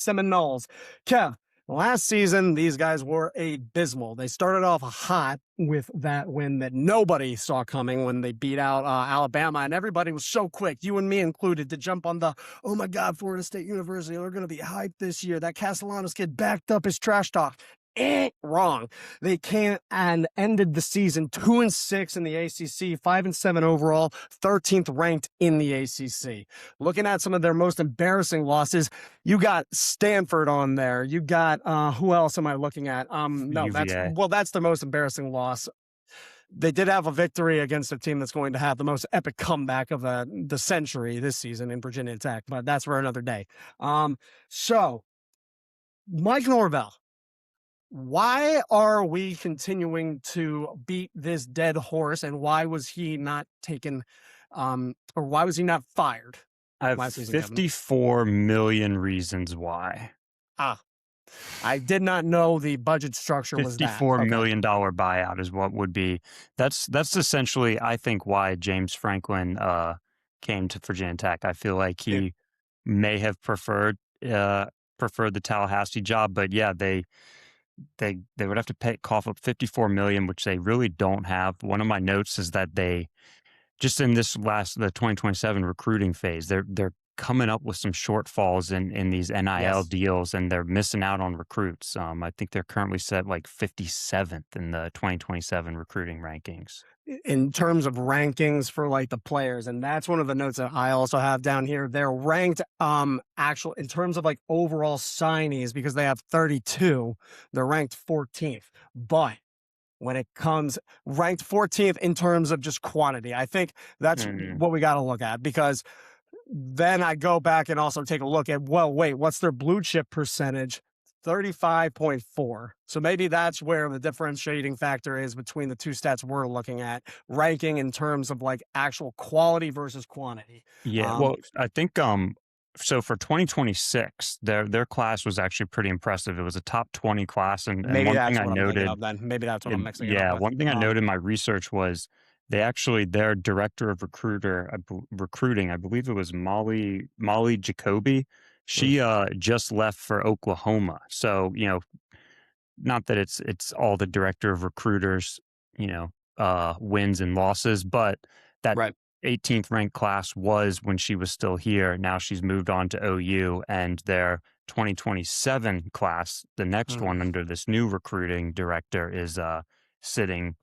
Seminoles. Kev, last season, these guys were abysmal. They started off hot with that win that nobody saw coming when they beat out Alabama, and everybody was so quick, you and me included, to jump on the, oh my God, Florida State University, they're going to be hyped this year. That Castellanos kid backed up his trash talk. Wrong. They came and ended the season 2-6 in the ACC, 5-7 overall, 13th ranked in the ACC. Looking at some of their most embarrassing losses, you got Stanford on there. You got who else am I looking at? No, UVA. that's the most embarrassing loss. They did have a victory against a team that's going to have the most epic comeback of the century this season in Virginia Tech, but that's for another day. So Mike Norvell. Why are we continuing to beat this dead horse, and why was he not taken, or why was he not fired I have last season, Kevin? 54 million reasons why. I did not know the budget structure was that. $54 million buyout is what would be. That's essentially, I think, why James Franklin came to Virginia Tech. I feel like he may have preferred the Tallahassee job, but yeah, they would have to cough up 54 million, which they really don't have. One of my notes is that they just in the 2027 recruiting phase, they're coming up with some shortfalls in these NIL deals, and they're missing out on recruits. I think they're currently set like 57th in the 2027 recruiting rankings. In terms of rankings for like the players, and that's one of the notes that I also have down here. They're ranked actual in terms of like overall signees, because they have 32, they're ranked 14th. But when it comes ranked 14th in terms of just quantity, I think that's what we got to look at, because then I go back and also take a look at, well, wait, what's their blue chip percentage? 35.4. So maybe that's where the differentiating factor is between the two stats we're looking at, ranking in terms of like actual quality versus quantity. Yeah, well, I think so for 2026, their class was actually pretty impressive. It was a top 20 class, and maybe one that's thing what I I'm noted, thinking of then. Maybe that's what I'm mixing it up yeah, with. one thing I noted in my research was their director of recruiting, I believe it was Molly Jacoby. She just left for Oklahoma. So, not that it's all the director of recruiters, wins and losses, but that 18th ranked class was when she was still here. Now she's moved on to OU, and their 2027 class, the next one under this new recruiting director, is sitting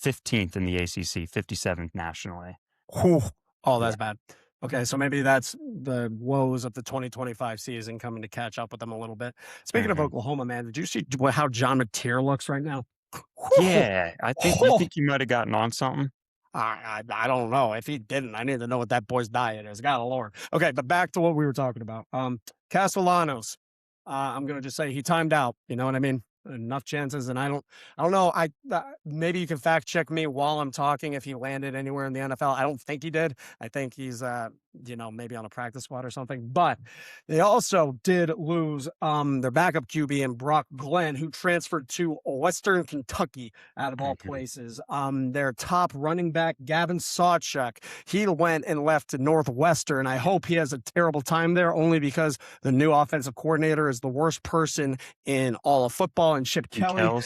15th in the ACC, 57th nationally. Oh, that's bad. Okay, so maybe that's the woes of the 2025 season coming to catch up with them a little bit. Speaking of Oklahoma, man, did you see how John Mateer looks right now? Yeah, I think you think you might have gotten on something. I don't know. If he didn't, I need to know what that boy's diet is. God Lord. Okay, but back to what we were talking about. Castellanos. I'm gonna just say he timed out. You know what I mean? Enough chances, and I don't know. Maybe you can fact check me while I'm talking if he landed anywhere in the NFL. I don't think he did. I think he's maybe on a practice squad or something. But they also did lose their backup QB in Brock Glenn, who transferred to Western Kentucky, out of all places. Their top running back, Gavin Sawchuk, he went and left to Northwestern. I hope he has a terrible time there, only because the new offensive coordinator is the worst person in all of football, and Chip Kelly.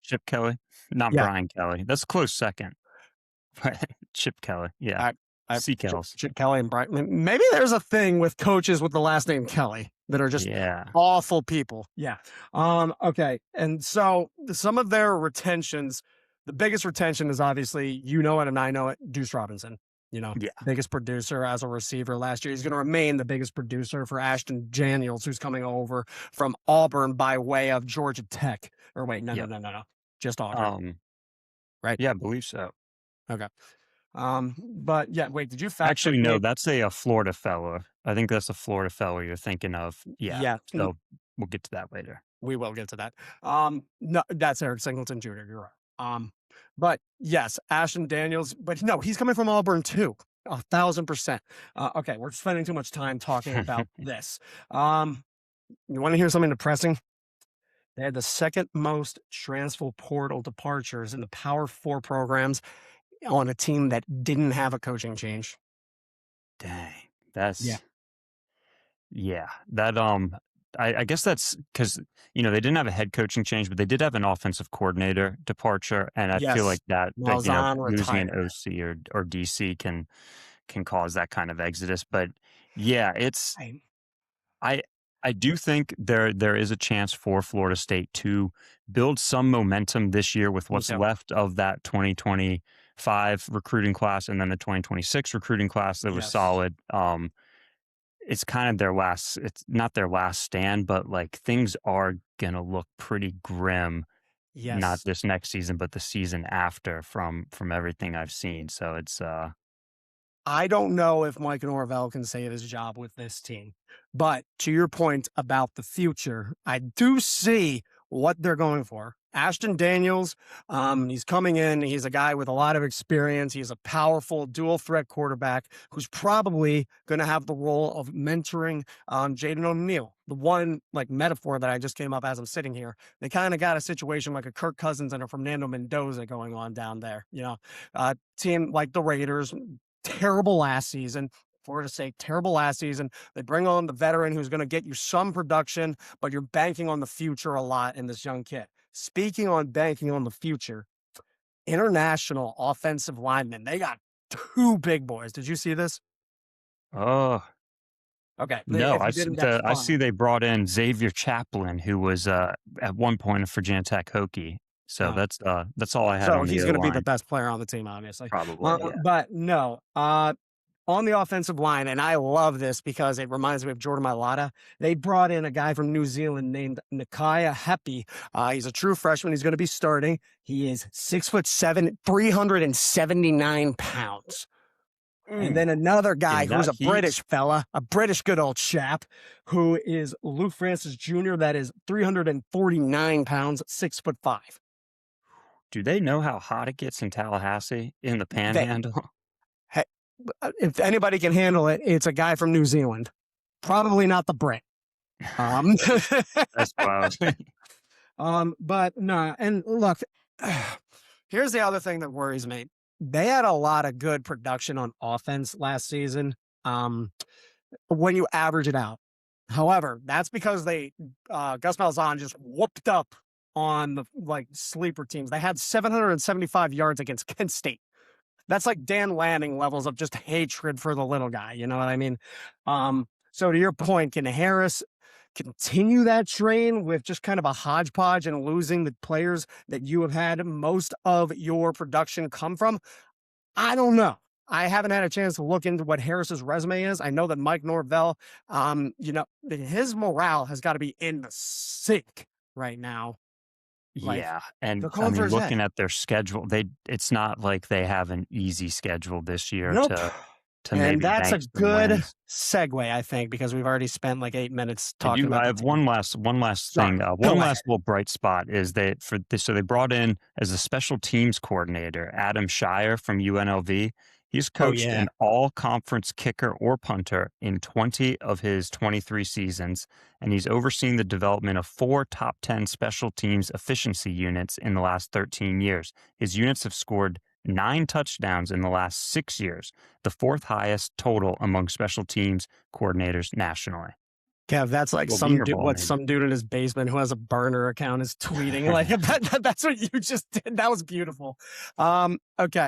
Chip Kelly, not Brian Kelly. That's a close second. Chip Kelly, yeah. Chip Kelly and Brian. Maybe there's a thing with coaches with the last name Kelly that are just awful people. Yeah. Okay. And so some of their retentions, the biggest retention is obviously, you know it and I know it, Deuce Robinson. Biggest producer as a receiver last year. He's going to remain the biggest producer for Ashton Daniels, who's coming over from Auburn by way of Georgia Tech. Or wait, no. Just Auburn. Right. Yeah, I believe so. Okay. But yeah, wait, did you actually no, that's a Florida fellow. I think that's a Florida fellow you're thinking of. Yeah. So we'll get to that later. We will get to that. No, that's Eric Singleton Jr. You're right. But yes, Ashton Daniels, but no, he's coming from Auburn too. 1,000%. Okay, we're spending too much time talking about this. You want to hear something depressing? They had the second most transfer portal departures in the Power 4 programs on a team that didn't have a coaching change. Dang, that's Yeah, that I guess that's because they didn't have a head coaching change, but they did have an offensive coordinator departure, and I feel Yes. like that Malzahn losing an retired. OC or DC can cause that kind of exodus. But yeah, I I I do think there is a chance for Florida State to build some momentum this year with Me what's too. left of that 2025 recruiting class and then the 2026 recruiting class that was Yes. solid. It's kind of it's not their last stand, but like things are gonna look pretty grim, not Yes. this next season, but the season after from everything I've seen. So it's I don't know if Mike Norvell can save his job with this team. But to your point about the future, I do see what they're going for. Ashton Daniels, he's coming in. He's a guy with a lot of experience. He's a powerful dual threat quarterback who's probably going to have the role of mentoring Jaden O'Neal. The one like metaphor that I just came up as I'm sitting here, they kind of got a situation like a Kirk Cousins and a Fernando Mendoza going on down there. Team like the Raiders, terrible last season. Florida State, terrible last season. They bring on the veteran who's going to get you some production, but you're banking on the future a lot in this young kid. Speaking on banking on the future, international offensive linemen, they got two big boys. Did you see this? oh Okay. no, If you didn't, that's I see fine. they brought in Xavier Chaplin, who was at one point a Virginia Tech Hokie. So No. that's all I had So on the he's O going to be the line. best player on the team, obviously. Probably, yeah. But no, on the offensive line, and I love this because it reminds me of Jordan Mailata. They brought in a guy from New Zealand named Nakia Hepi. He's a true freshman. He's going to be starting. He is 6'7", 379 pounds. And Mm. then another guy In who's that a heat, British fella, a British good old chap, who is Luke Francis Jr. That is 349 pounds, 6'5". do they know how hot it gets in Tallahassee in the They, Panhandle? he- if anybody can handle it, it's a guy from New Zealand. Probably not the Brit. Um, That's wild. but no, and look, here's the other thing that worries me. They had a lot of good production on offense last season. Um, when you average it out. However, that's because Gus Malzahn just whooped up on the like sleeper teams. They had 775 yards against Kent State. That's like Dan Lanning levels of just hatred for the little guy. You know what I mean? So to your point, can Harris continue that train with just kind of a hodgepodge and losing the players that you have had most of your production come from? I don't know. I haven't had a chance to look into what Harris's resume is. I know that Mike Norvell, his morale has got to be in the sink right now. Like Yeah, they're and I calling for mean, his head. looking at their schedule, it's not like they have an easy schedule this year Nope. to And maybe that's a bank some good wins. segue, I think, because we've already spent like 8 minutes I talking do. about I the have team. one last thing. Sorry. One Go ahead. last little bright spot is that for this. So they brought in as a special teams coordinator Adam Shire from UNLV. He's Oh coached yeah. an all-conference kicker or punter in 20 of his 23 seasons, and he's overseen the development of 4 top 10 special teams efficiency units in the last 13 years. His units have scored 9 touchdowns in the last 6 years, the 4th highest total among special teams coordinators nationally. Kev, that's like Little beaner ball, what maybe. some dude in his basement who has a burner account is tweeting. Like that's what you just did. That was beautiful. Okay.